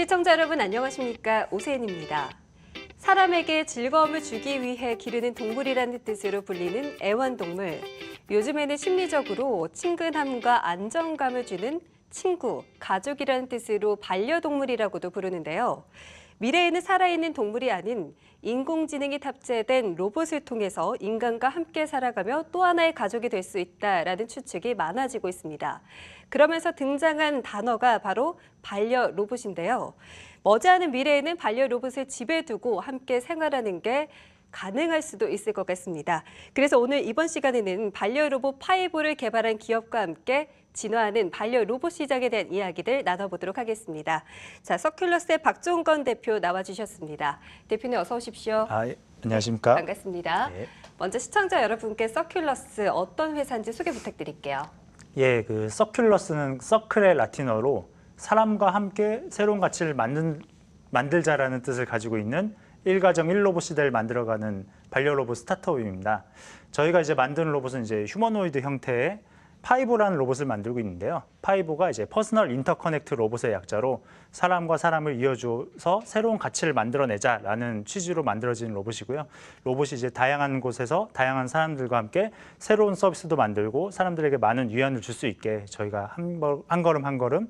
시청자 여러분 안녕하십니까? 오세인입니다. 사람에게 즐거움을 주기 위해 기르는 동물이라는 뜻으로 불리는 애완동물. 요즘에는 심리적으로 친근함과 안정감을 주는 친구, 가족이라는 뜻으로 반려동물이라고도 부르는데요. 미래에는 살아있는 동물이 아닌 인공지능이 탑재된 로봇을 통해서 인간과 함께 살아가며 또 하나의 가족이 될 수 있다라는 추측이 많아지고 있습니다. 그러면서 등장한 단어가 바로 반려 로봇인데요. 머지않은 미래에는 반려 로봇을 집에 두고 함께 생활하는 게 가능할 수도 있을 것 같습니다. 그래서 오늘 이번 시간에는 반려 로봇 파이보를 개발한 기업과 함께 진화하는 반려 로봇 시장에 대한 이야기들 나눠보도록 하겠습니다. 자, 서큘러스의 박종건 대표 나와주셨습니다. 대표님 어서 오십시오. 예. 안녕하십니까? 반갑습니다. 네. 먼저 시청자 여러분께 서큘러스 어떤 회사인지 소개 부탁드릴게요. 예, 그 서큘러스는 서클의 라틴어로 사람과 함께 새로운 가치를 만들자라는 뜻을 가지고 있는 일가정 1로봇 시대를 만들어가는 반려로봇 스타트업입니다. 저희가 이제 만드는 로봇은 이제 휴머노이드 형태의 파이보라는 로봇을 만들고 있는데요. 파이보가 이제 퍼스널 인터커넥트 로봇의 약자로 사람과 사람을 이어줘서 새로운 가치를 만들어내자라는 취지로 만들어진 로봇이고요. 로봇이 이제 다양한 곳에서 다양한 사람들과 함께 새로운 서비스도 만들고 사람들에게 많은 위안을 줄 수 있게 저희가 한 걸음 한 걸음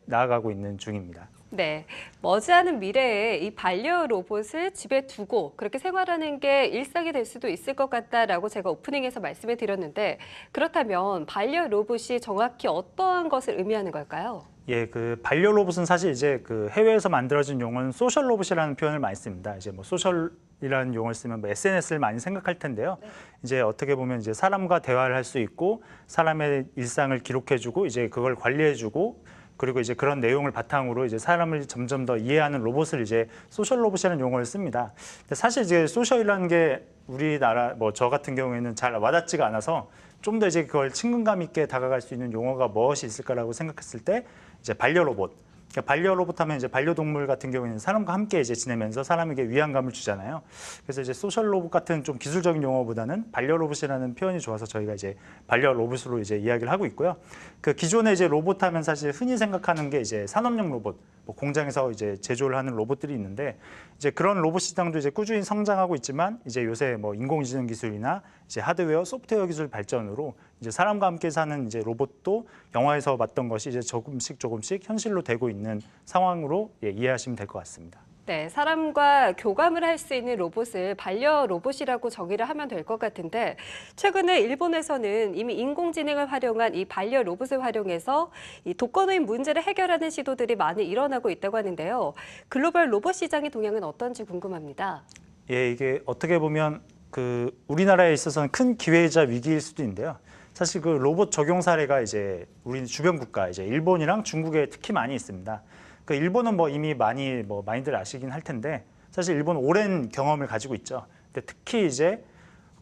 나아가고 있는 중입니다. 네, 머지않은 미래에 이 반려 로봇을 집에 두고 그렇게 생활하는 게 일상이 될 수도 있을 것 같다라고 제가 오프닝에서 말씀을 드렸는데 그렇다면 반려 로봇이 정확히 어떠한 것을 의미하는 걸까요? 예, 그 반려 로봇은 사실 이제 그 해외에서 만들어진 용어는 소셜 로봇이라는 표현을 많이 씁니다. 이제 뭐 소셜이라는 용어를 쓰면 뭐 SNS를 많이 생각할 텐데요. 네. 이제 어떻게 보면 이제 사람과 대화를 할 수 있고 사람의 일상을 기록해주고 이제 그걸 관리해주고 그리고 이제 그런 내용을 바탕으로 이제 사람을 점점 더 이해하는 로봇을 이제 소셜 로봇이라는 용어를 씁니다. 근데 사실 이제 소셜이라는 게 우리나라 뭐 저 같은 경우에는 잘 와닿지가 않아서 좀 더 이제 그걸 친근감 있게 다가갈 수 있는 용어가 무엇이 있을까라고 생각했을 때 이제 반려 로봇. 그러니까 반려 로봇 하면 이제 반려동물 같은 경우에는 사람과 함께 이제 지내면서 사람에게 위안감을 주잖아요. 그래서 이제 소셜 로봇 같은 좀 기술적인 용어보다는 반려 로봇이라는 표현이 좋아서 저희가 이제 반려 로봇으로 이제 이야기를 하고 있고요. 그 기존에 이제 로봇 하면 사실 흔히 생각하는 게 이제 산업용 로봇, 뭐 공장에서 이제 제조를 하는 로봇들이 있는데 이제 그런 로봇 시장도 이제 꾸준히 성장하고 있지만 이제 요새 뭐 인공지능 기술이나 이제 하드웨어, 소프트웨어 기술 발전으로 이제 사람과 함께 사는 이제 로봇도 영화에서 봤던 것이 이제 조금씩 현실로 되고 있는 상황으로 이해하시면 될 것 같습니다. 네, 사람과 교감을 할 수 있는 로봇을 반려 로봇이라고 정의를 하면 될 것 같은데 최근에 일본에서는 이미 인공지능을 활용한 이 반려 로봇을 활용해서 이 독거노인 문제를 해결하는 시도들이 많이 일어나고 있다고 하는데요. 글로벌 로봇 시장의 동향은 어떤지 궁금합니다. 예, 이게 어떻게 보면 그 우리나라에 있어서는 큰 기회이자 위기일 수도 있는데요. 사실 그 로봇 적용 사례가 이제 우리 주변 국가 이제 일본이랑 중국에 특히 많이 있습니다. 그 일본은 뭐 이미 많이들 아시긴 할 텐데 사실 일본은 오랜 경험을 가지고 있죠. 근데 특히 이제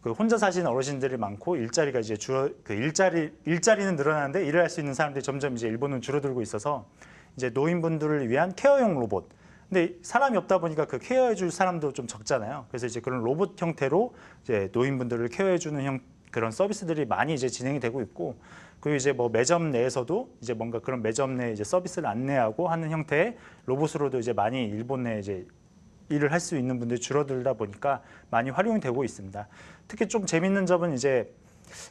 그 혼자 사시는 어르신들이 많고 일자리가 이제 일자리는 늘어나는데 일을 할 수 있는 사람들이 점점 이제 일본은 줄어들고 있어서 이제 노인분들을 위한 케어용 로봇. 근데 사람이 없다 보니까 그 케어해줄 사람도 좀 적잖아요. 그래서 이제 그런 로봇 형태로 이제 노인분들을 케어해주는 그런 서비스들이 많이 이제 진행이 되고 있고, 그리고 이제 뭐 매점 내에서도 이제 뭔가 그런 매점 내 이제 서비스를 안내하고 하는 형태의 로봇으로도 이제 많이 일본 내 이제 일을 할 수 있는 분들이 줄어들다 보니까 많이 활용이 되고 있습니다. 특히 좀 재밌는 점은 이제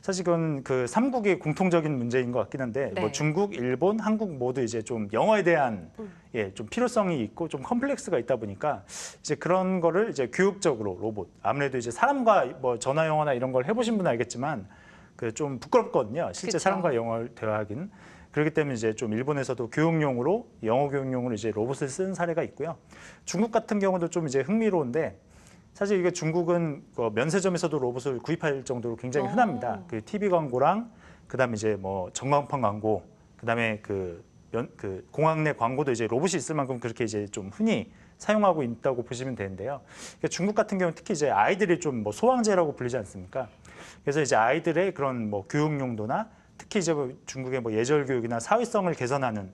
사실 그건 그 3국의 공통적인 문제인 것 같긴 한데 네. 뭐 중국, 일본, 한국 모두 이제 좀 영어에 대한 좀 필요성이 있고 좀 컴플렉스가 있다 보니까 이제 그런 거를 이제 교육적으로 로봇 아무래도 이제 사람과 뭐 전화 영어나 이런 걸 해보신 분은 알겠지만 그 좀 부끄럽거든요. 실제 그쵸. 사람과 영어를 대화하기는. 그렇기 때문에 이제 좀 일본에서도 교육용으로 영어 교육용으로 이제 로봇을 쓴 사례가 있고요. 중국 같은 경우도 좀 이제 흥미로운데 사실 이게 중국은 그 면세점에서도 로봇을 구입할 정도로 굉장히 흔합니다. 그 TV 광고랑 그다음에 이제 뭐 전광판 광고, 그다음에 그 공항 내 광고도 이제 로봇이 있을 만큼 그렇게 이제 좀 흔히 사용하고 있다고 보시면 되는데요. 그러니까 중국 같은 경우는 특히 이제 아이들이 좀 뭐 소황제라고 불리지 않습니까? 그래서 이제 아이들의 그런 뭐 교육 용도나 특히 이제 중국의 뭐 예절 교육이나 사회성을 개선하는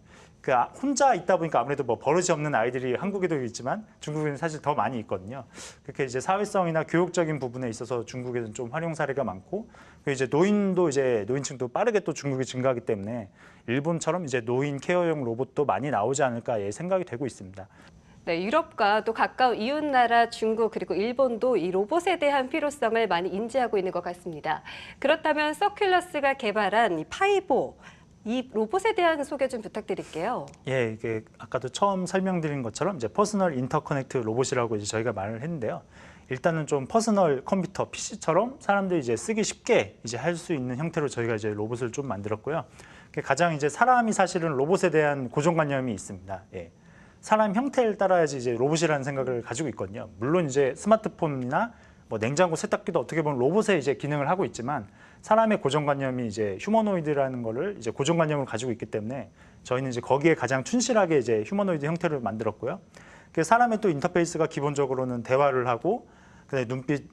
혼자 있다 보니까 아무래도 뭐 버릇이 없는 아이들이 한국에도 있지만 중국에는 사실 더 많이 있거든요. 그렇게 이제 사회성이나 교육적인 부분에 있어서 중국에는 좀 활용 사례가 많고, 그리고 이제 노인층도 빠르게 또 중국이 증가하기 때문에 일본처럼 이제 노인 케어용 로봇도 많이 나오지 않을까 생각이 되고 있습니다. 네, 유럽과 또 가까운 이웃 나라 중국 그리고 일본도 이 로봇에 대한 필요성을 많이 인지하고 있는 것 같습니다. 그렇다면 서큘러스가 개발한 이 파이보, 이 로봇에 대한 소개 좀 부탁드릴게요. 예, 이게 아까도 처음 설명드린 것처럼 이제 퍼스널 인터커넥트 로봇이라고 이제 저희가 말을 했는데요. 일단은 좀 퍼스널 컴퓨터 PC처럼 사람들이 이제 쓰기 쉽게 이제 할 수 있는 형태로 저희가 이제 로봇을 좀 만들었고요. 가장 이제 사람이 사실은 로봇에 대한 고정관념이 있습니다. 예. 사람 형태를 따라야지 이제 로봇이라는 생각을 가지고 있거든요. 물론 이제 스마트폰이나 뭐 냉장고, 세탁기도 어떻게 보면 로봇의 이제 기능을 하고 있지만 사람의 고정관념이 이제 휴머노이드라는 거를 이제 고정관념을 가지고 있기 때문에 저희는 이제 거기에 가장 충실하게 이제 휴머노이드 형태를 만들었고요. 사람의 또 인터페이스가 기본적으로는 대화를 하고, 그다음에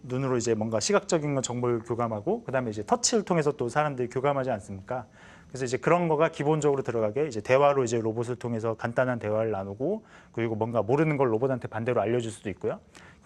눈으로 이제 뭔가 시각적인 정보를 교감하고, 그다음에 이제 터치를 통해서 또 사람들이 교감하지 않습니까? 그래서 이제 그런 거가 기본적으로 들어가게 이제 대화로 이제 로봇을 통해서 간단한 대화를 나누고, 그리고 뭔가 모르는 걸 로봇한테 반대로 알려줄 수도 있고요.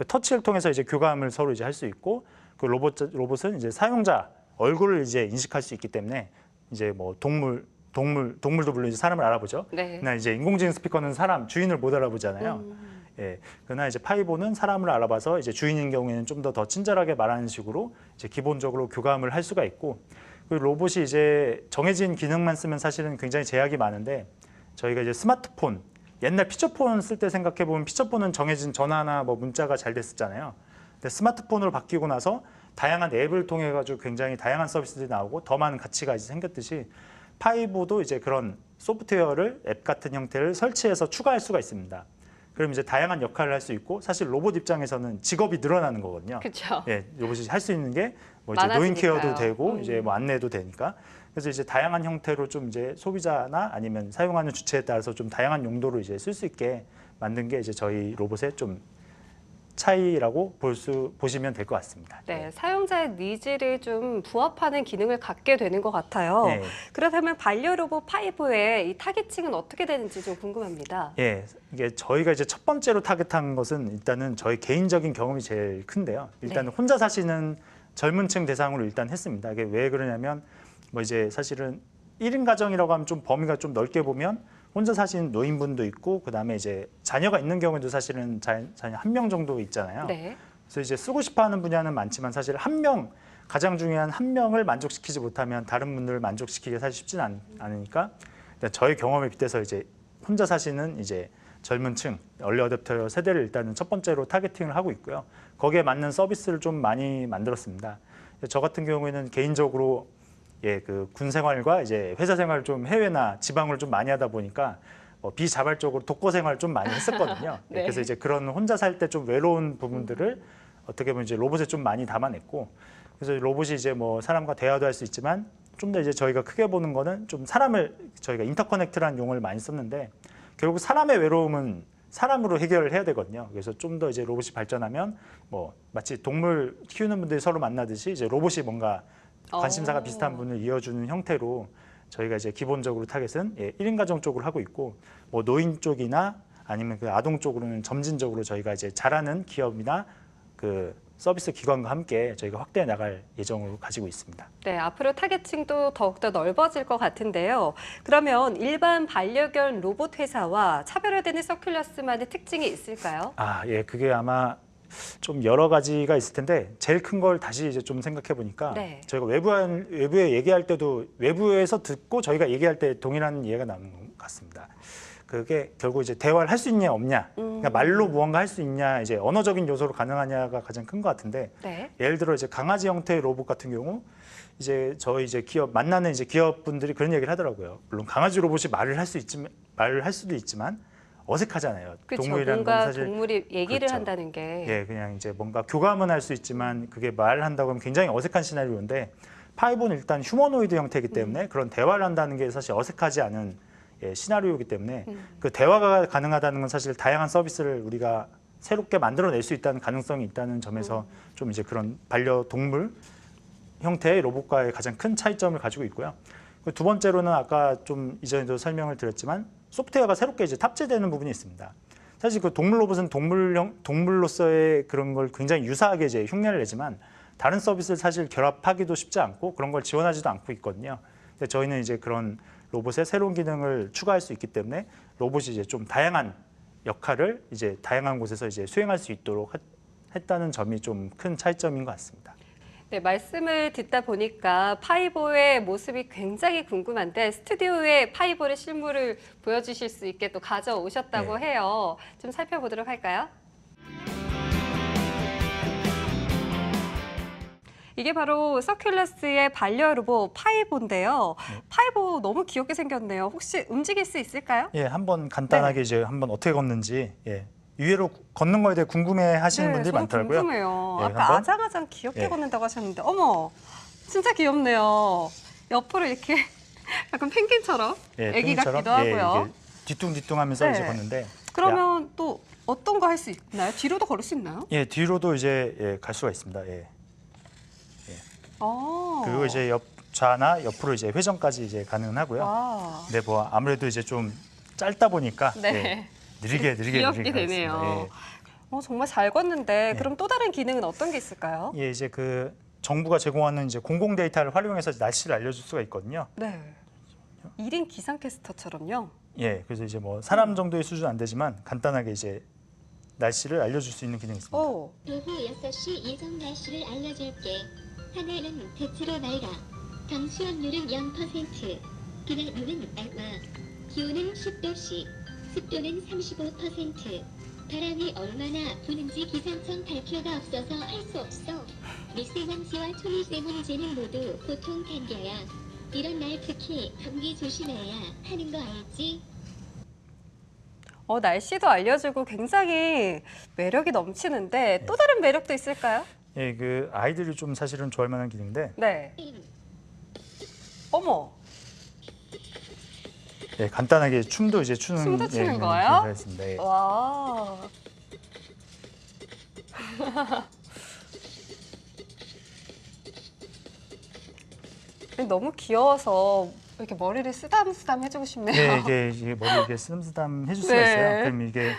터치를 통해서 이제 교감을 서로 이제 할 수 있고, 그 로봇은 이제 사용자 얼굴을 이제 인식할 수 있기 때문에 이제 뭐 동물도 물론 이제 사람을 알아보죠. 네. 그러나 이제 인공지능 스피커는 사람 주인을 못 알아보잖아요. 예, 그러나 이제 파이보는 사람을 알아봐서 이제 주인인 경우에는 좀 더 친절하게 말하는 식으로 이제 기본적으로 교감을 할 수가 있고, 그 로봇이 이제 정해진 기능만 쓰면 사실은 굉장히 제약이 많은데, 저희가 이제 스마트폰, 옛날 피처폰 쓸 때 생각해 보면 피처폰은 정해진 전화나 뭐 문자가 잘 됐었잖아요. 근데 스마트폰으로 바뀌고 나서 다양한 앱을 통해 가지고 굉장히 다양한 서비스들이 나오고 더 많은 가치가 이제 생겼듯이, 파이보도 이제 그런 소프트웨어를 앱 같은 형태를 설치해서 추가할 수가 있습니다. 그럼 이제 다양한 역할을 할 수 있고, 사실 로봇 입장에서는 직업이 늘어나는 거거든요. 그렇죠. 예, 로봇이 할 수 있는 게 뭐 이제 노인 케어도 되고 이제 뭐 안내도 되니까. 그래서 이제 다양한 형태로 좀 이제 소비자나 아니면 사용하는 주체에 따라서 좀 다양한 용도로 이제 쓸 수 있게 만든 게 이제 저희 로봇의 좀 차이라고 보시면 될 것 같습니다. 네, 사용자의 니즈를 좀 부합하는 기능을 갖게 되는 것 같아요. 네. 그렇다면 반려로봇 파이보의 이 타겟층은 어떻게 되는지 좀 궁금합니다. 예, 이게 저희가 이제 첫 번째로 타겟한 것은 일단은 저희 개인적인 경험이 제일 큰데요. 일단은 혼자 사시는 젊은층 대상으로 일단 했습니다. 이게 왜 그러냐면 뭐 이제 사실은 1인 가정이라고 하면 좀 범위가 좀 넓게 보면 혼자 사시는 노인분도 있고, 그다음에 이제 자녀가 있는 경우에도 사실은 자녀 한 명 정도 있잖아요. 네. 그래서 이제 쓰고 싶어하는 분야는 많지만 사실 가장 중요한 한 명을 만족시키지 못하면 다른 분들을 만족시키기가 사실 쉽지는 않으니까, 저희 경험에 빗대서 이제 혼자 사시는 이제 젊은층, 얼리 어댑터 세대를 일단은 첫 번째로 타겟팅을 하고 있고요. 거기에 맞는 서비스를 좀 많이 만들었습니다. 저 같은 경우에는 개인적으로 그 군 생활과 이제 회사 생활을 좀 해외나 지방을 좀 많이 하다 보니까 비자발적으로 독거 생활을 좀 많이 했었거든요. 네. 그래서 이제 그런 혼자 살 때 좀 외로운 부분들을 어떻게 보면 이제 로봇에 좀 많이 담아냈고, 그래서 로봇이 이제 뭐 사람과 대화도 할 수 있지만 좀 더 이제 저희가 크게 보는 거는 좀 저희가 인터커넥트라는 용어를 많이 썼는데, 결국 사람의 외로움은 사람으로 해결을 해야 되거든요. 그래서 좀 더 이제 로봇이 발전하면 뭐 마치 동물 키우는 분들이 서로 만나듯이 이제 로봇이 뭔가 관심사가 비슷한 분을 이어주는 형태로 저희가 이제 기본적으로 타겟은 1인 가정 쪽으로 하고 있고, 뭐 노인 쪽이나 아니면 그 아동 쪽으로는 점진적으로 저희가 이제 잘하는 기업이나 그 서비스 기관과 함께 저희가 확대해 나갈 예정으로 가지고 있습니다. 네, 앞으로 타겟층도 더욱더 넓어질 것 같은데요. 그러면 일반 반려견 로봇 회사와 차별화되는 서큘러스만의 특징이 있을까요? 예, 그게 아마 좀 여러 가지가 있을 텐데 제일 큰 걸 다시 이제 좀 생각해 보니까 네. 저희가 외부에 얘기할 때도 외부에서 듣고 저희가 얘기할 때 동일한 이해가 나는 것 같습니다. 그게 결국 이제 대화를 할 수 있냐 없냐, 그러니까 말로 무언가 할 수 있냐, 이제 언어적인 요소로 가능하냐가 가장 큰 것 같은데, 네. 예를 들어 이제 강아지 형태의 로봇 같은 경우 이제 저희 이제 만나는 이제 기업분들이 그런 얘기를 하더라고요. 물론 강아지 로봇이 말을 할 수도 있지만 어색하잖아요. 그렇죠. 동물이라는 건 뭔가 사실 동물이 얘기를 그렇죠. 한다는 게. 예, 그냥 이제 뭔가 교감은 할 수 있지만 그게 말을 한다고 하면 굉장히 어색한 시나리오인데, 파이보는 일단 휴머노이드 형태이기 때문에 그런 대화를 한다는 게 사실 어색하지 않은 시나리오이기 때문에 그 대화가 가능하다는 건 사실 다양한 서비스를 우리가 새롭게 만들어낼 수 있다는 가능성이 있다는 점에서 좀 이제 그런 반려동물 형태의 로봇과의 가장 큰 차이점을 가지고 있고요. 두 번째로는 아까 좀 이전에도 설명을 드렸지만 소프트웨어가 새롭게 이제 탑재되는 부분이 있습니다. 사실 그 동물 로봇은 동물로서의 그런 걸 굉장히 유사하게 이제 흉내를 내지만 다른 서비스를 사실 결합하기도 쉽지 않고 그런 걸 지원하지도 않고 있거든요. 근데 저희는 이제 그런 로봇의 새로운 기능을 추가할 수 있기 때문에 로봇이 이제 좀 다양한 역할을 이제 다양한 곳에서 이제 수행할 수 있도록 했다는 점이 좀 큰 차이점인 것 같습니다. 네, 말씀을 듣다 보니까 파이보의 모습이 굉장히 궁금한데 스튜디오에 파이보의 실물을 보여주실 수 있게 또 가져오셨다고 네. 해요. 좀 살펴보도록 할까요? 이게 바로 서큘러스의 반려 로봇 파이보인데요. 파이보 너무 귀엽게 생겼네요. 혹시 움직일 수 있을까요? 예, 한번 간단하게 이제 한번 어떻게 걷는지 의외로 걷는 거에 대해 궁금해하시는 분들이 저도 많더라고요. 궁금해요. 예, 아까 한번? 아장아장 귀엽게 예. 걷는다고 하셨는데 어머, 진짜 귀엽네요. 옆으로 이렇게 약간 펭귄처럼 애기 펭귄처럼, 같기도 하고요. 이게 뒤뚱뒤뚱하면서 네. 이제 걷는데 그러면 또 어떤 거 할 수 있나요? 뒤로도 걸을 수 있나요? 뒤로도 이제 갈 수가 있습니다. 그리고 이제 좌나 옆으로 이제 회전까지 이제 가능하고요. 와. 근데 뭐 아무래도 이제 좀 짧다 보니까 네. 느리게 귀엽게 가겠습니다. 되네요. 정말 잘 걷는데 네. 그럼 또 다른 기능은 어떤 게 있을까요? 이제 그 정부가 제공하는 이제 공공 데이터를 활용해서 날씨를 알려줄 수가 있거든요. 네. 1인 기상캐스터처럼요. 그래서 이제 뭐 사람 정도의 수준 안 되지만 간단하게 이제 날씨를 알려줄 수 있는 기능이 있습니다. 오. 오후 6시 예정 날씨를 알려줄게. 하늘은 대체로 맑아. 강수확률은 0%. 그날률은 알마. 기온은 10도씨. 습도는 35%. 바람이 얼마나 부는지 기상청 발표가 없어서 할 수 없어. 미세먼지와 초미세먼지는 모두 보통 단계야. 이런 날 특히 감기 조심해야 하는 거 알지? 날씨도 알려주고 굉장히 매력이 넘치는데 또 다른 매력도 있을까요? 그 아이들이 좀 사실은 좋아할 만한 기능인데 네. 어머, 간단하게 춤도 이제 추는 춤도 추는 그런 거예요? 기능이 있습니다. 와. 너무 귀여워서 이렇게 머리를 쓰담쓰담 해주고 싶네요. 이게 머리 이렇게 쓰담쓰담 해줄 수가 네. 있어요. 그럼 이게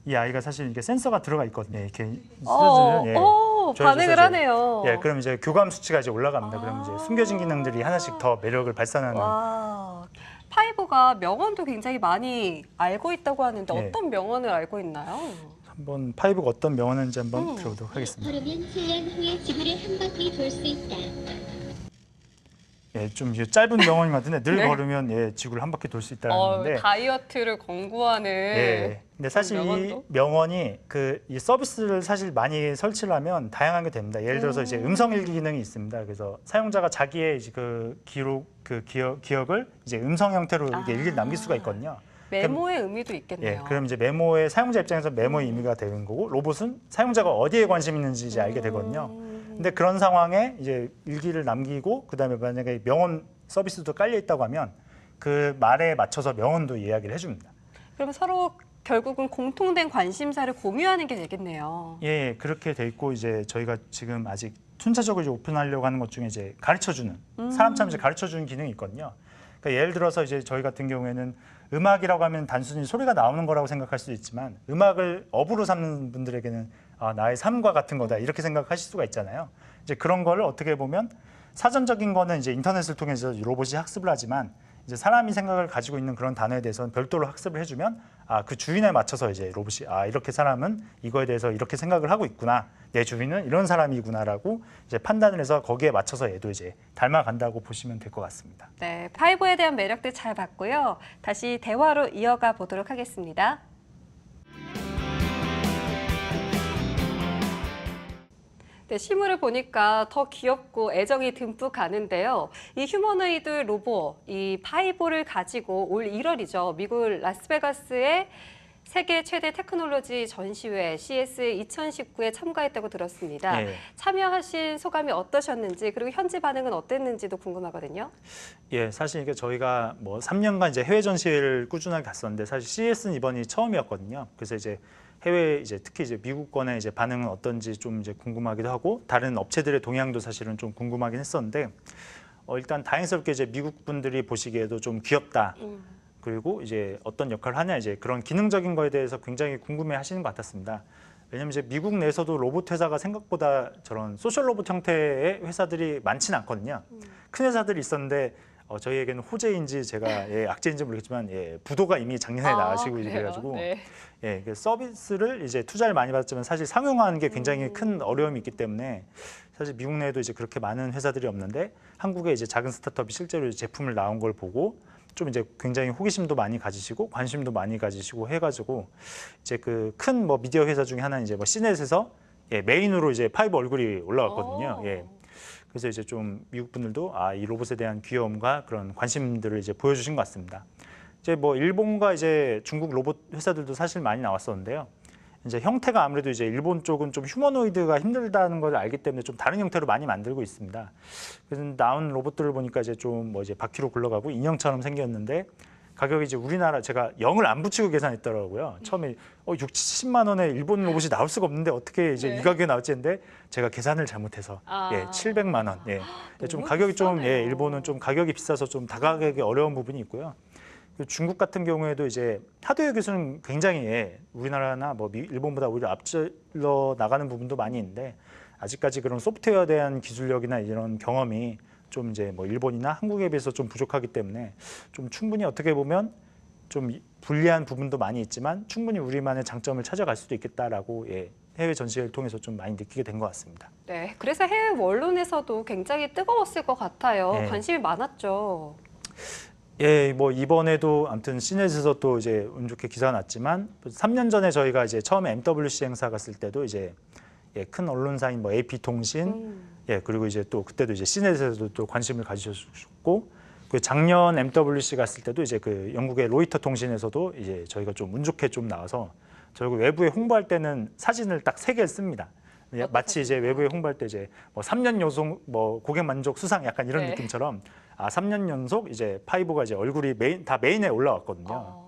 이 아이가 사실 이게 센서가 들어가 있거든요. 이렇게 오, 쓰러지면 반응을 이제, 하네요. 그럼 이제 교감 수치가 이제 올라갑니다. 그럼 이제 숨겨진 기능들이 하나씩 더 매력을 발산하는. 와, 파이보가 명언도 굉장히 많이 알고 있다고 하는데 네. 어떤 명언을 알고 있나요? 한번 파이브가 어떤 명언인지 한번 들어보도록 하겠습니다. 걸으면 7년 후에 지구를 한 바퀴 돌 수 있다. 좀 이제 짧은 명언인 것 같은데 늘 네. 걸으면 지구를 한 바퀴 돌 수 있다는 건데. 다이어트를 권고하는 근데 사실 이 명언도? 명언이 이 서비스를 사실 많이 설치를 하면 다양한 게 됩니다. 예를 들어서 이제 음성 일기 기능이 있습니다. 그래서 사용자가 자기의 이제 그 기억을 이제 음성 형태로 이렇게 일기를 남길 수가 있거든요. 메모의 의미도 있겠네요. 그럼 이제 메모의 사용자 입장에서 메모의 의미가 되는 거고 로봇은 사용자가 어디에 관심 있는지 이제 알게 되거든요. 근데 그런 상황에 이제 일기를 남기고 그다음에 만약에 명언 서비스도 깔려 있다고 하면 그 말에 맞춰서 명언도 이야기를 해줍니다. 그럼 서로 결국은 공통된 관심사를 공유하는 게 되겠네요. 그렇게 돼 있고 이제 저희가 지금 아직 순차적으로 이제 오픈하려고 하는 것 중에 이제 가르쳐주는 사람처럼 이제 가르쳐주는 기능이 있거든요. 그러니까 예를 들어서 이제 저희 같은 경우에는 음악이라고 하면 단순히 소리가 나오는 거라고 생각할 수도 있지만 음악을 업으로 삼는 분들에게는 나의 삶과 같은 거다 이렇게 생각하실 수가 있잖아요. 이제 그런 거를 어떻게 보면 사전적인 거는 이제 인터넷을 통해서 로봇이 학습을 하지만 이제 사람이 생각을 가지고 있는 그런 단어에 대해서는 별도로 학습을 해주면 그 주인에 맞춰서 이제 로봇이 이렇게 사람은 이거에 대해서 이렇게 생각을 하고 있구나, 내 주인은 이런 사람이구나라고 이제 판단을 해서 거기에 맞춰서 얘도 이제 닮아간다고 보시면 될 것 같습니다. 네, 파이보에 대한 매력들 잘 봤고요. 다시 대화로 이어가 보도록 하겠습니다. 네, 실물을 보니까 더 귀엽고 애정이 듬뿍 가는데요. 이 휴머노이드 로봇, 이 파이보를 가지고 올 1월이죠. 미국 라스베가스의 세계 최대 테크놀로지 전시회 CS 2019에 참가했다고 들었습니다. 참여하신 소감이 어떠셨는지 그리고 현지 반응은 어땠는지도 궁금하거든요. 사실 이게 저희가 뭐 3년간 이제 해외 전시회를 꾸준하게 갔었는데 사실 CS는 이번이 처음이었거든요. 그래서 이제 해외 이제 특히 이제 미국권의 이제 반응은 어떤지 좀 이제 궁금하기도 하고 다른 업체들의 동향도 사실은 좀 궁금하긴 했었는데 일단 다행스럽게 이제 미국 분들이 보시기에도 좀 귀엽다. 그리고 이제 어떤 역할을 하냐 이제 그런 기능적인 거에 대해서 굉장히 궁금해하시는 것 같았습니다. 왜냐하면 이제 미국 내에서도 로봇 회사가 생각보다 저런 소셜 로봇 형태의 회사들이 많지는 않거든요. 큰 회사들이 있었는데 저희에게는 호재인지 제가 악재인지 모르겠지만 부도가 이미 작년에 나가시고 이제 그래가지고 네. 그 서비스를 이제 투자를 많이 받았지만 사실 상용화하는 게 굉장히 큰 어려움이 있기 때문에 사실 미국 내에도 이제 그렇게 많은 회사들이 없는데 한국에 이제 작은 스타트업이 실제로 제품을 나온 걸 보고 좀 이제 굉장히 호기심도 많이 가지시고 관심도 많이 가지시고 해가지고 이제 그 큰 뭐 미디어 회사 중에 하나는 이제 뭐 시넷에서 메인으로 이제 파이브 얼굴이 올라왔거든요. 그래서 이제 좀 미국 분들도 이 로봇에 대한 귀여움과 그런 관심들을 이제 보여주신 것 같습니다. 이제 뭐 일본과 이제 중국 로봇 회사들도 사실 많이 나왔었는데요. 이제 형태가 아무래도 이제 일본 쪽은 좀 휴머노이드가 힘들다는 걸 알기 때문에 좀 다른 형태로 많이 만들고 있습니다. 그래서 나온 로봇들을 보니까 이제 좀 뭐 이제 바퀴로 굴러가고 인형처럼 생겼는데 가격이 이제 우리나라 제가 0을 안 붙이고 계산했더라고요. 처음에 6, 70만 원에 일본 로봇이 나올 수가 없는데 어떻게 이제 이 가격에 나올지 했는데 제가 계산을 잘못해서 700만 원. 좀 가격이 좀 일본은 좀 가격이 비싸서 좀 다가가기 어려운 부분이 있고요. 중국 같은 경우에도 이제 하드웨어 기술은 굉장히 우리나라나 뭐 일본보다 오히려 앞질러 나가는 부분도 많이 있는데 아직까지 그런 소프트웨어에 대한 기술력이나 이런 경험이 좀 이제 뭐 일본이나 한국에 비해서 좀 부족하기 때문에 좀 충분히 어떻게 보면 좀 불리한 부분도 많이 있지만 충분히 우리만의 장점을 찾아갈 수도 있겠다라고 해외 전시회를 통해서 좀 많이 느끼게 된 것 같습니다. 네, 그래서 해외 언론에서도 굉장히 뜨거웠을 것 같아요. 관심이 많았죠. 뭐 이번에도 아무튼 시넷에서 또 이제 운 좋게 기사가 났지만 3년 전에 저희가 이제 처음에 MWC 행사 갔을 때도 이제 큰 언론사인 뭐 AP통신 그리고 이제 또 그때도 이제 시넷에서도 또 관심을 가지셨고 그 작년 MWC 갔을 때도 이제 그 영국의 로이터 통신에서도 이제 저희가 좀 운 좋게 좀 나와서 저희가 외부에 홍보할 때는 사진을 딱 3개를 씁니다. 마치 이제 외부에 홍보할 때 이제 뭐 3년 연속 뭐 고객 만족 수상 약간 이런 느낌처럼 3년 연속 이제 파이브가 이제 얼굴이 메인에 올라왔거든요.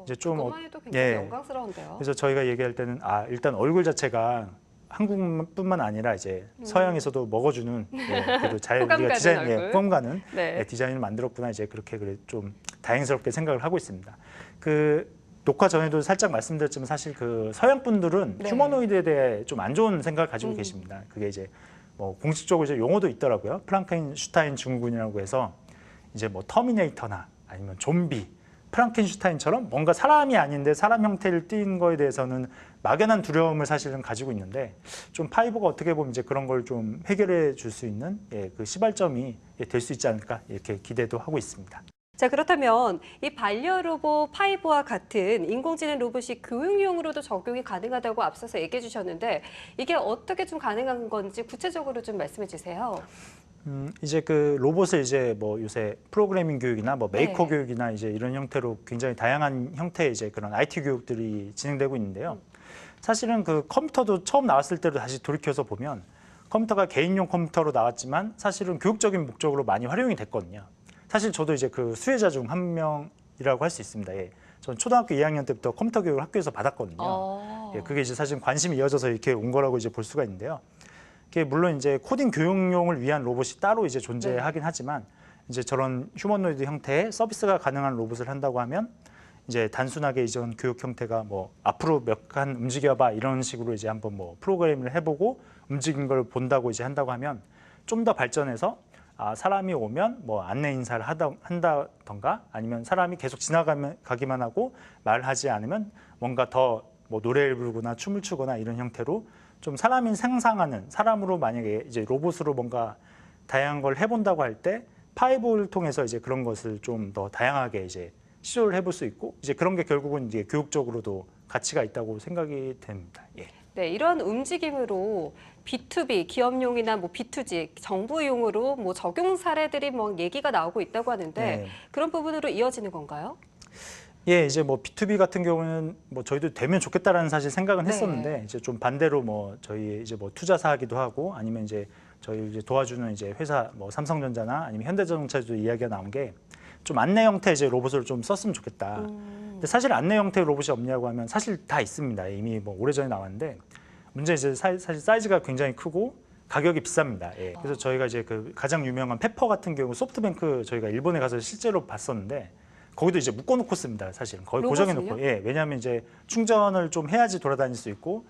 이제 좀 그것만 해도 굉장히 영광스러운데요. 그래서 저희가 얘기할 때는 일단 얼굴 자체가 한국뿐만 아니라 이제 서양에서도 먹어주는 그래도 잘 우리가 디자인 호감 가는 디자인을 만들었구나 이제 그렇게 좀 다행스럽게 생각을 하고 있습니다. 그 녹화 전에도 살짝 말씀드렸지만 사실 그 서양 분들은 휴머노이드에 대해 좀 안 좋은 생각을 가지고 계십니다. 그게 이제 뭐 공식적으로 이제 용어도 있더라고요. 프랑켄슈타인 증후군이라고 해서 이제 뭐 터미네이터나 아니면 좀비, 프랑켄슈타인처럼 뭔가 사람이 아닌데 사람 형태를 띈 거에 대해서는 막연한 두려움을 사실은 가지고 있는데 좀 파이브가 어떻게 보면 이제 그런 걸 좀 해결해 줄 수 있는 그 시발점이 될 수 있지 않을까 이렇게 기대도 하고 있습니다. 자, 그렇다면 이 반려로봇 파이브와 같은 인공지능 로봇이 교육용으로도 적용이 가능하다고 앞서서 얘기해 주셨는데 이게 어떻게 좀 가능한 건지 구체적으로 좀 말씀해 주세요. 이제 그 로봇을 이제 뭐 요새 프로그래밍 교육이나 뭐 메이커 교육이나 이제 이런 형태로 굉장히 다양한 형태의 이제 그런 IT 교육들이 진행되고 있는데요. 사실은 그 컴퓨터도 처음 나왔을 때로 다시 돌이켜서 보면 컴퓨터가 개인용 컴퓨터로 나왔지만 사실은 교육적인 목적으로 많이 활용이 됐거든요. 사실 저도 이제 그 수혜자 중 한 명이라고 할 수 있습니다. 전 초등학교 2학년 때부터 컴퓨터 교육을 학교에서 받았거든요. 그게 이제 사실 관심이 이어져서 이렇게 온 거라고 이제 볼 수가 있는데요. 그게 물론 이제 코딩 교육용을 위한 로봇이 따로 이제 존재하긴 하지만 이제 저런 휴머노이드 형태의 서비스가 가능한 로봇을 한다고 하면 이제 단순하게 이전 교육 형태가 뭐 앞으로 몇 칸 움직여봐 이런 식으로 이제 한번 뭐 프로그램을 해보고 움직인 걸 본다고 이제 한다고 하면 좀 더 발전해서 사람이 오면 뭐 안내 인사를 한다던가 아니면 사람이 계속 지나가기만 하고 말하지 않으면 뭔가 더 뭐 노래를 부르거나 춤을 추거나 이런 형태로 좀 사람이 상상하는 사람으로 만약에 이제 로봇으로 뭔가 다양한 걸 해본다고 할 때 파이브를 통해서 이제 그런 것을 좀 더 다양하게 이제 시도를 해볼 수 있고 이제 그런 게 결국은 이제 교육적으로도 가치가 있다고 생각이 됩니다. 네, 이런 움직임으로 B2B 기업용이나 뭐 B2G 정부용으로 뭐 적용 사례들이 뭐 얘기가 나오고 있다고 하는데 그런 부분으로 이어지는 건가요? 이제 뭐 B2B 같은 경우는 뭐 저희도 되면 좋겠다라는 사실 생각은 했었는데 이제 좀 반대로 뭐 저희 이제 뭐 투자사하기도 하고 아니면 이제 저희 이제 도와주는 이제 회사 뭐 삼성전자나 아니면 현대자동차도 이야기가 나온 게 좀 안내 형태 이제 로봇을 좀 썼으면 좋겠다. 근데 사실 안내 형태 로봇이 없냐고 하면 사실 다 있습니다. 이미 뭐 오래전에 나왔는데 문제 이제 사실 사이즈가 굉장히 크고 가격이 비쌉니다. 예. 그래서 저희가 이제 그 가장 유명한 페퍼 같은 경우 소프트뱅크 저희가 일본에 가서 실제로 봤었는데 거기도 이제 묶어놓고 씁니다. 사실은 거의 고정해놓고. 예. 왜냐하면 이제 충전을 좀 해야지 돌아다닐 수 있고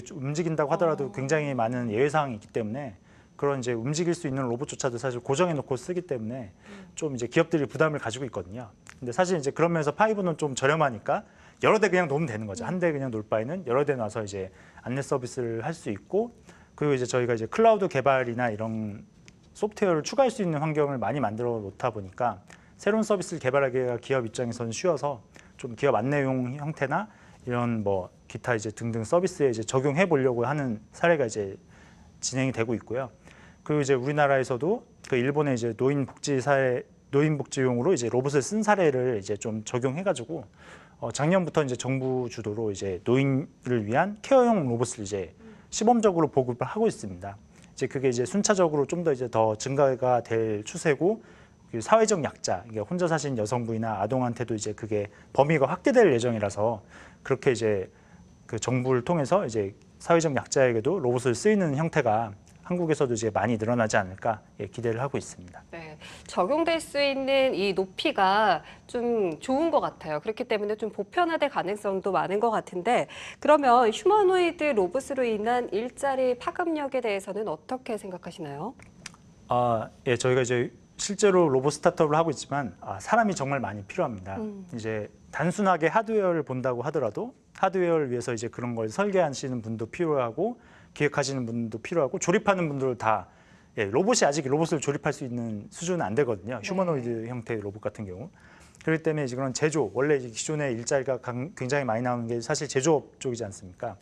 좀 움직인다고 하더라도 굉장히 많은 예외 사항이 있기 때문에 그런 이제 움직일 수 있는 로봇조차도 사실 고정해놓고 쓰기 때문에 좀 이제 기업들이 부담을 가지고 있거든요. 근데 사실 이제 그런 면에서 파이브는 좀 저렴하니까 여러 대 그냥 놓으면 되는 거죠. 한 대 그냥 놓을 바에는 여러 대 놔서 이제 안내 서비스를 할 수 있고 그리고 이제 저희가 이제 클라우드 개발이나 이런 소프트웨어를 추가할 수 있는 환경을 많이 만들어 놓다 보니까 새로운 서비스를 개발하기가 기업 입장에서는 쉬워서 좀 기업 안내용 형태나 이런 뭐 기타 이제 등등 서비스에 이제 적용해 보려고 하는 사례가 이제 진행이 되고 있고요. 그리고 이제 우리나라에서도 그 일본의 이제 노인복지용으로 이제 로봇을 쓴 사례를 이제 좀 적용해가지고 작년부터 이제 정부 주도로 이제 노인을 위한 케어용 로봇을 이제 시범적으로 보급을 하고 있습니다. 이제 그게 이제 순차적으로 좀 더 이제 더 증가가 될 추세고 사회적 약자, 혼자 사신 여성분이나 아동한테도 이제 그게 범위가 확대될 예정이라서 그렇게 이제 그 정부를 통해서 이제 사회적 약자에게도 로봇을 쓰이는 형태가 한국에서도 이제 많이 늘어나지 않을까 기대를 하고 있습니다. 네, 적용될 수 있는 이 높이가 좀 좋은 것 같아요. 그렇기 때문에 좀 보편화될 가능성도 많은 것 같은데 그러면 휴머노이드 로봇으로 인한 일자리 파급력에 대해서는 어떻게 생각하시나요? 예, 저희가 이제 실제로 로봇 스타트업을 하고 있지만 사람이 정말 많이 필요합니다. 이제 단순하게 하드웨어를 본다고 하더라도 하드웨어를 위해서 이제 그런 걸 설계하시는 분도 필요하고 기획하시는 분도 필요하고 조립하는 분들 다 로봇이 아직 로봇을 조립할 수 있는 수준은 안 되거든요. 휴머노이드 형태의 로봇 같은 경우. 그렇기 때문에 이제 그런 제조, 원래 기존의 일자리가 굉장히 많이 나오는 게 사실 제조업 쪽이지 않습니까?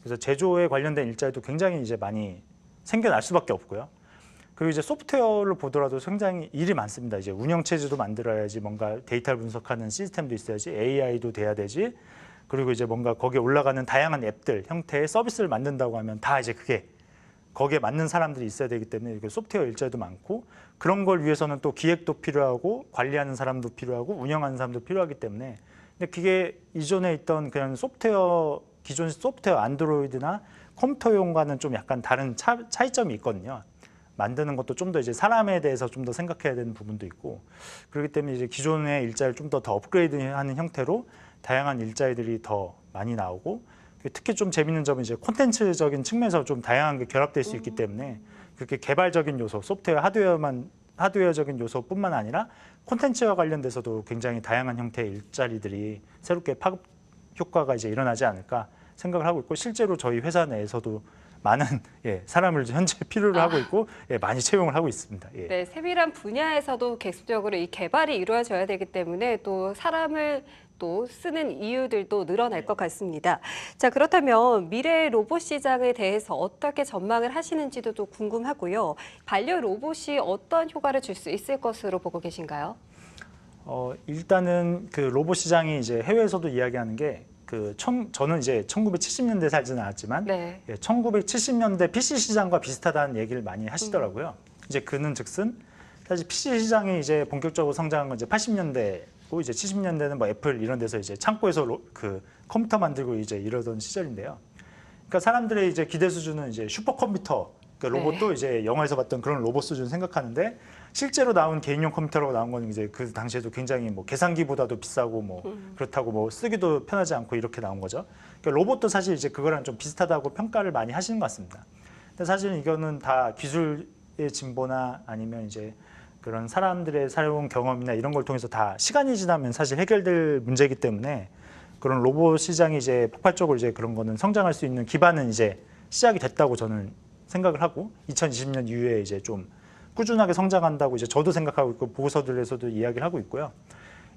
그래서 제조에 관련된 일자리도 굉장히 이제 많이 생겨날 수밖에 없고요. 그리고 이제 소프트웨어를 보더라도 굉장히 일이 많습니다. 이제 운영체제도 만들어야지, 뭔가 데이터를 분석하는 시스템도 있어야지, AI도 돼야 되지. 그리고 이제 뭔가 거기에 올라가는 다양한 앱들 형태의 서비스를 만든다고 하면 다 이제 그게 거기에 맞는 사람들이 있어야 되기 때문에 소프트웨어 일자리도 많고 그런 걸 위해서는 또 기획도 필요하고 관리하는 사람도 필요하고 운영하는 사람도 필요하기 때문에 근데 그게 이전에 있던 그냥 기존 소프트웨어 안드로이드나 컴퓨터용과는 좀 약간 다른 차이점이 있거든요. 만드는 것도 좀 더 이제 사람에 대해서 좀 더 생각해야 되는 부분도 있고 그렇기 때문에 이제 기존의 일자리를 좀 더 업그레이드하는 형태로 다양한 일자리들이 더 많이 나오고 특히 좀 재밌는 점은 이제 콘텐츠적인 측면에서 좀 다양한 게 결합될 수 있기 때문에 그렇게 개발적인 요소, 소프트웨어 하드웨어적인 요소뿐만 아니라 콘텐츠와 관련돼서도 굉장히 다양한 형태의 일자리들이 새롭게 파급 효과가 이제 일어나지 않을까 생각을 하고 있고 실제로 저희 회사 내에서도 많은 사람을 현재 필요로 하고 있고 많이 채용을 하고 있습니다. 네, 세밀한 분야에서도 계속적으로 이 개발이 이루어져야 되기 때문에 또 사람을 또 쓰는 이유들도 늘어날 것 같습니다. 자, 그렇다면 미래 로봇 시장에 대해서 어떻게 전망을 하시는지도 또 궁금하고요. 반려 로봇이 어떤 효과를 줄 수 있을 것으로 보고 계신가요? 일단은 그 로봇 시장이 이제 해외에서도 이야기하는 게 저는 이제 1970년대 살지는 않았지만 1970년대 PC 시장과 비슷하다는 얘기를 많이 하시더라고요. 이제 그는즉슨 사실 PC 시장이 이제 본격적으로 성장한 건 이제 80년대고 이제 70년대는 뭐 애플 이런 데서 이제 창고에서 그 컴퓨터 만들고 이제 이러던 시절인데요. 그러니까 사람들의 이제 기대 수준은 이제 슈퍼컴퓨터, 그러니까 로봇도 이제 영화에서 봤던 그런 로봇 수준 생각하는데 실제로 나온 개인용 컴퓨터라고 나온 건 이제 그 당시에도 굉장히 뭐 계산기보다도 비싸고 뭐 그렇다고 뭐 쓰기도 편하지 않고 이렇게 나온 거죠. 그러니까 로봇도 사실 이제 그거랑 좀 비슷하다고 평가를 많이 하시는 것 같습니다. 근데 사실 이거는 다 기술의 진보나 아니면 이제 그런 사람들의 사용 경험이나 이런 걸 통해서 다 시간이 지나면 사실 해결될 문제이기 때문에 그런 로봇 시장이 이제 폭발적으로 이제 그런 거는 성장할 수 있는 기반은 이제 시작이 됐다고 저는 생각을 하고 2020년 이후에 이제 좀 꾸준하게 성장한다고 이제 저도 생각하고 있고 보고서들에서도 이야기를 하고 있고요.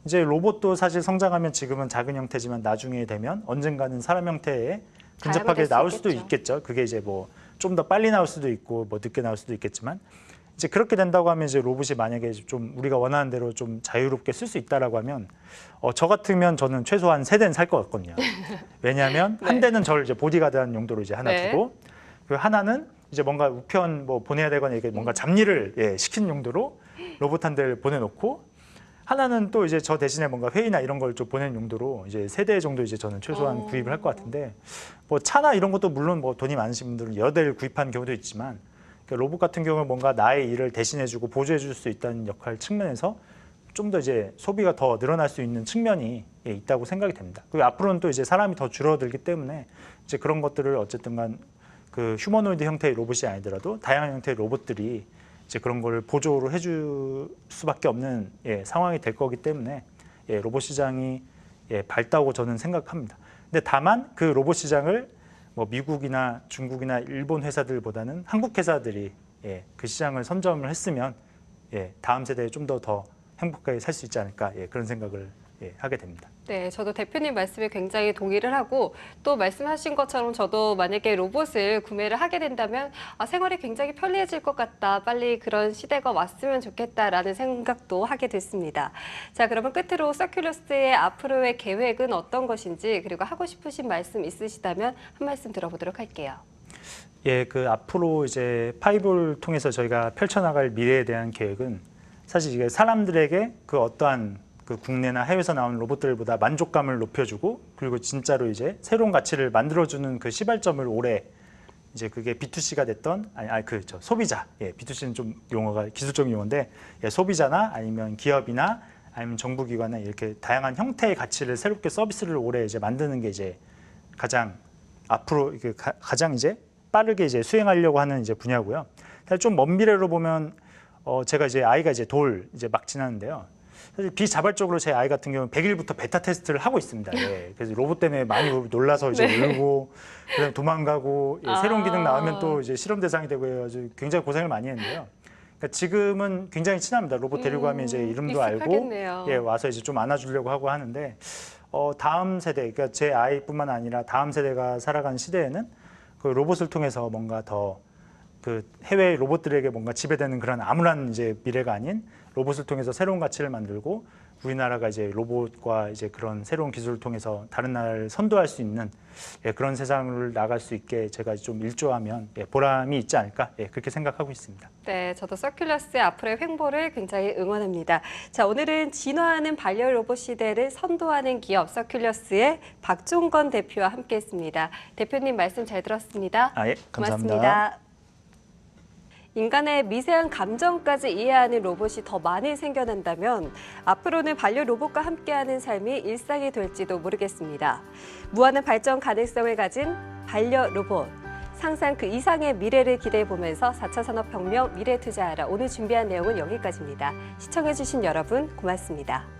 이제 로봇도 사실 성장하면 지금은 작은 형태지만 나중에 되면 언젠가는 사람 형태에 근접하게 나올 수도 있겠죠. 그게 이제 뭐 좀 더 빨리 나올 수도 있고 뭐 늦게 나올 수도 있겠지만 이제 그렇게 된다고 하면 이제 로봇이 만약에 좀 우리가 원하는 대로 좀 자유롭게 쓸 수 있다라고 하면 저 같으면 저는 최소한 3대는 살 것 같거든요. 왜냐하면 한 대는 저를 이제 보디가드하는 용도로 이제 하나 두고 그 하나는 이제 뭔가 우편 뭐 보내야 되거나 이게 뭔가 잡일을 시키는 용도로 로봇 한 대를 보내놓고 하나는 또 이제 저 대신에 뭔가 회의나 이런 걸 좀 보내는 용도로 이제 3대 정도 이제 저는 최소한 구입을 할 것 같은데 뭐 차나 이런 것도 물론 뭐 돈이 많으신 분들은 여러 대를 구입하는 경우도 있지만 그러니까 로봇 같은 경우는 뭔가 나의 일을 대신해주고 보조해줄 수 있다는 역할 측면에서 좀 더 이제 소비가 더 늘어날 수 있는 측면이 있다고 생각이 됩니다. 그리고 앞으로는 또 이제 사람이 더 줄어들기 때문에 이제 그런 것들을 어쨌든간 그 휴머노이드 형태의 로봇이 아니더라도 다양한 형태의 로봇들이 이제 그런 걸 보조로 해줄 수밖에 없는 상황이 될 거기 때문에 로봇 시장이 밝다고 저는 생각합니다. 근데 다만 그 로봇 시장을 뭐 미국이나 중국이나 일본 회사들보다는 한국 회사들이 그 시장을 선점을 했으면 다음 세대에 좀 더 행복하게 살 수 있지 않을까 그런 생각을 하게 됩니다. 네, 저도 대표님 말씀에 굉장히 동의를 하고 또 말씀하신 것처럼 저도 만약에 로봇을 구매를 하게 된다면 생활이 굉장히 편리해질 것 같다. 빨리 그런 시대가 왔으면 좋겠다라는 생각도 하게 됐습니다. 자, 그러면 끝으로 서큘러스의 앞으로의 계획은 어떤 것인지 그리고 하고 싶으신 말씀 있으시다면 한 말씀 들어보도록 할게요. 그 앞으로 이제 파이브를 통해서 저희가 펼쳐나갈 미래에 대한 계획은 사실 이게 사람들에게 그 어떠한 그 국내나 해외에서 나오는 로봇들보다 만족감을 높여주고 그리고 진짜로 이제 새로운 가치를 만들어주는 그 시발점을 올해 이제 그게 B2C가 됐던 소비자 B2C는 좀 용어가 기술적인 용어인데 소비자나 아니면 기업이나 아니면 정부기관이나 이렇게 다양한 형태의 가치를 새롭게 서비스를 올해 이제 만드는 게 이제 가장 앞으로 가장 이제 빠르게 이제 수행하려고 하는 이제 분야고요. 좀 먼 미래로 보면 제가 이제 아이가 이제 이제 막 지나는데요. 사실 비자발적으로 제 아이 같은 경우는 100일부터 베타 테스트를 하고 있습니다. 그래서 로봇 때문에 많이 놀라서 이제 울고 그다음에 도망가고 새로운 기능 나오면 또 이제 실험 대상이 되고 해가지고 굉장히 고생을 많이 했는데요. 그러니까 지금은 굉장히 친합니다. 로봇 데리고 가면 이제 이름도 익숙하겠네요. 알고 와서 이제 좀 안아주려고 하고 하는데 다음 세대, 그러니까 제 아이뿐만 아니라 다음 세대가 살아가는 시대에는 그 로봇을 통해서 뭔가 더 그 해외 로봇들에게 뭔가 지배되는 그런 암울한 이제 미래가 아닌 로봇을 통해서 새로운 가치를 만들고 우리나라가 이제 로봇과 이제 그런 새로운 기술을 통해서 다른 나라를 선도할 수 있는 그런 세상을 나갈 수 있게 제가 좀 일조하면 보람이 있지 않을까 그렇게 생각하고 있습니다. 네, 저도 서큘러스의 앞으로의 횡보를 굉장히 응원합니다. 자, 오늘은 진화하는 반려 로봇 시대를 선도하는 기업 서큘러스의 박종건 대표와 함께했습니다. 대표님 말씀 잘 들었습니다. 감사합니다. 고맙습니다. 인간의 미세한 감정까지 이해하는 로봇이 더 많이 생겨난다면 앞으로는 반려 로봇과 함께하는 삶이 일상이 될지도 모르겠습니다. 무한한 발전 가능성을 가진 반려 로봇. 상상 그 이상의 미래를 기대해보면서 4차 산업혁명 미래 투자하라. 오늘 준비한 내용은 여기까지입니다. 시청해주신 여러분 고맙습니다.